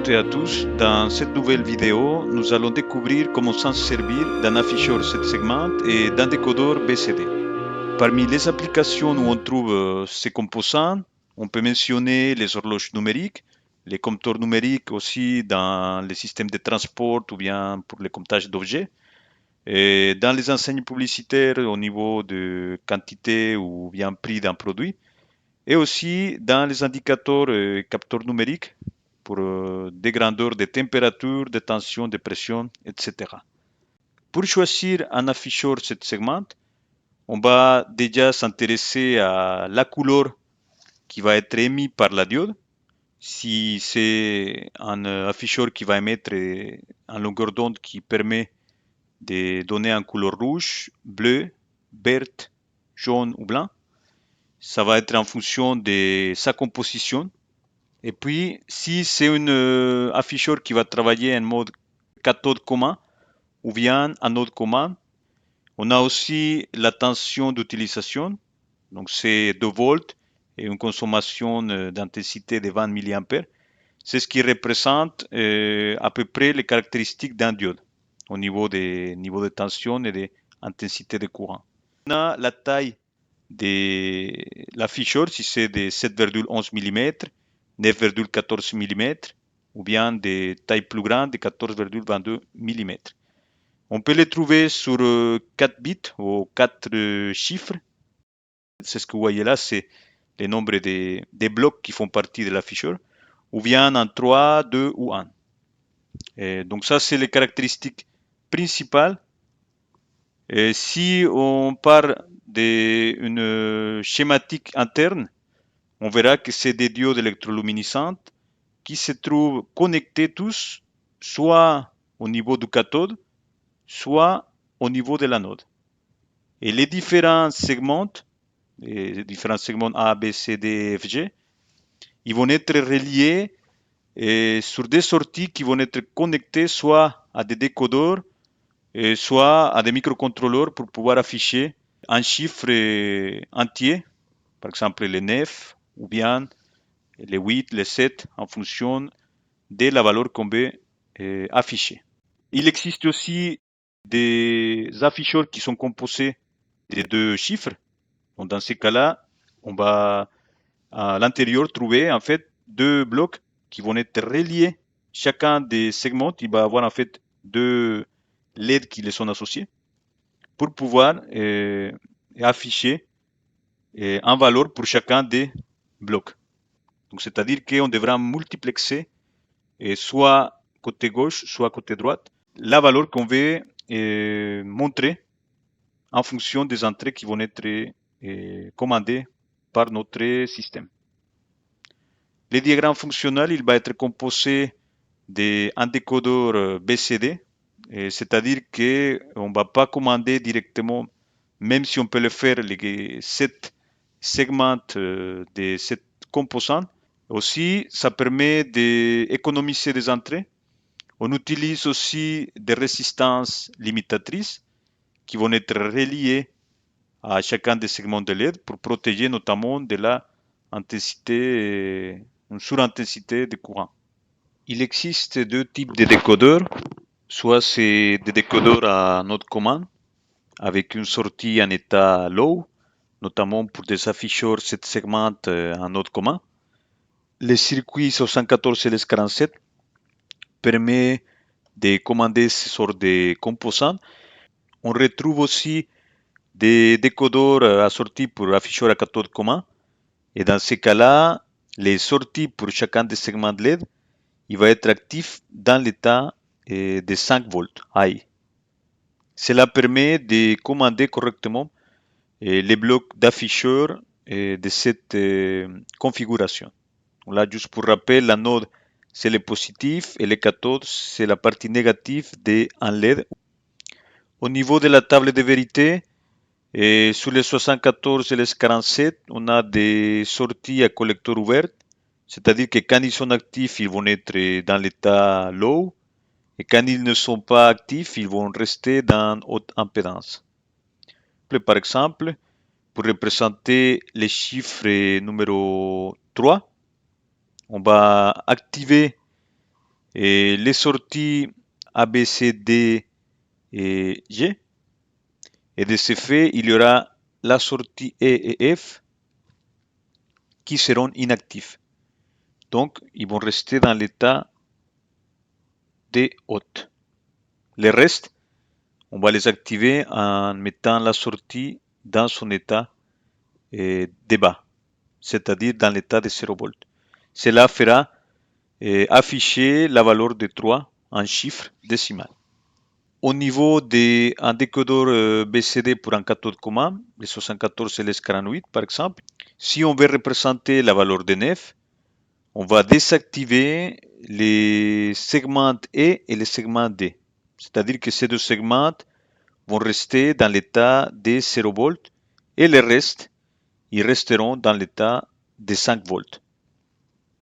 toutes et à tous, dans cette nouvelle vidéo, nous allons découvrir comment s'en servir d'un afficheur 7 segments et d'un décodeur BCD. Parmi les applications où on trouve ces composants, on peut mentionner les horloges numériques, les compteurs numériques aussi dans les systèmes de transport ou bien pour le comptage d'objets, et dans les enseignes publicitaires au niveau de quantité ou bien prix d'un produit, et aussi dans les indicateurs et capteurs numériques pour des grandeurs de température, de tension, de pression, etc. Pour choisir un afficheur 7 segments, on va déjà s'intéresser à la couleur qui va être émise par la diode. Si c'est un afficheur qui va émettre une longueur d'onde qui permet de donner une couleur rouge, bleue, verte, jaune ou blanc, ça va être en fonction de sa composition. Et puis, si c'est un afficheur qui va travailler en mode cathode commun ou bien anode commun, on a aussi la tension d'utilisation. Donc, c'est 2 volts et une consommation d'intensité de 20 mA. C'est ce qui représente à peu près les caractéristiques d'un diode au niveau des niveaux de tension et d'intensité de courant. On a la taille de l'afficheur, si c'est de 7,11 mm, 9,14 mm, ou bien des tailles plus grandes de 14,22 mm. On peut les trouver sur 4 bits ou 4 chiffres. C'est ce que vous voyez là, c'est les nombres des blocs qui font partie de l'afficheur, ou bien en 3, 2 ou 1. Et donc ça, c'est les caractéristiques principales. Et si on part d'une schématique interne, on verra que c'est des diodes électroluminescentes qui se trouvent connectés tous, soit au niveau du cathode, soit au niveau de l'anode. Et les différents segments A, B, C, D, F, G, ils vont être reliés sur des sorties qui vont être connectées soit à des décodeurs, soit à des microcontrôleurs pour pouvoir afficher un chiffre entier, par exemple les 9 ou bien les 8, les 7, en fonction de la valeur qu'on veut afficher. Il existe aussi des afficheurs qui sont composés de 2 chiffres. Donc dans ces cas-là, on va à l'intérieur trouver en fait 2 blocs qui vont être reliés. Chacun des segments, il va avoir en fait 2 LED qui les sont associés pour pouvoir afficher une valeur pour chacun des blocs. Donc c'est-à-dire qu'on devra multiplexer soit côté gauche, soit côté droite, la valeur qu'on veut montrer en fonction des entrées qui vont être commandées par notre système. Le diagramme fonctionnel, il va être composé d'un décodeur BCD, c'est-à-dire qu'on ne va pas commander directement, même si on peut le faire, les 7 segments de 7 composants. Aussi, ça permet d'économiser des entrées. On utilise aussi des résistances limitatrices qui vont être reliées à chacun des segments de LED pour protéger notamment de la intensité, une surintensité de courant. Il existe 2 types de décodeurs. Soit c'est des décodeurs à anode commun avec une sortie en état low, notamment pour des afficheurs 7 segments en anode commun. Les circuits 74 LS47 permet de commander ce genre de composants. On retrouve aussi des décodeurs assortis pour afficheurs à cathode commun. Et dans ces cas-là, les sorties pour chacun des segments de LED, il va être actif dans l'état de 5 volts high. Cela permet de commander correctement les blocs d'afficheurs de cette configuration. Là, juste pour rappel, l'anode, c'est le positif et le cathode, c'est la partie négative d'un LED. Au niveau de la table de vérité, sur les 74 et les 47, on a des sorties à collecteur ouvert, c'est-à-dire que quand ils sont actifs, ils vont être dans l'état low, et quand ils ne sont pas actifs, ils vont rester dans haute impédance. Par exemple, pour représenter les chiffres numéro 3, on va activer Et les sorties A, B, C, D et G. Et de ce fait, il y aura la sortie E et F qui seront inactifs. Donc, ils vont rester dans l'état des hautes. Les restes, on va les activer en mettant la sortie dans son état de bas, c'est-à-dire dans l'état de 0 volts. Cela fera afficher la valeur de 3 en chiffre décimal. Au niveau d'un décodeur BCD pour un cathode commun, le 74 et le 48 par exemple, si on veut représenter la valeur de 9, on va désactiver les segments E et les segments D. C'est-à-dire que ces deux segments vont rester dans l'état de 0 volts et les restes, ils resteront dans l'état de 5 volts.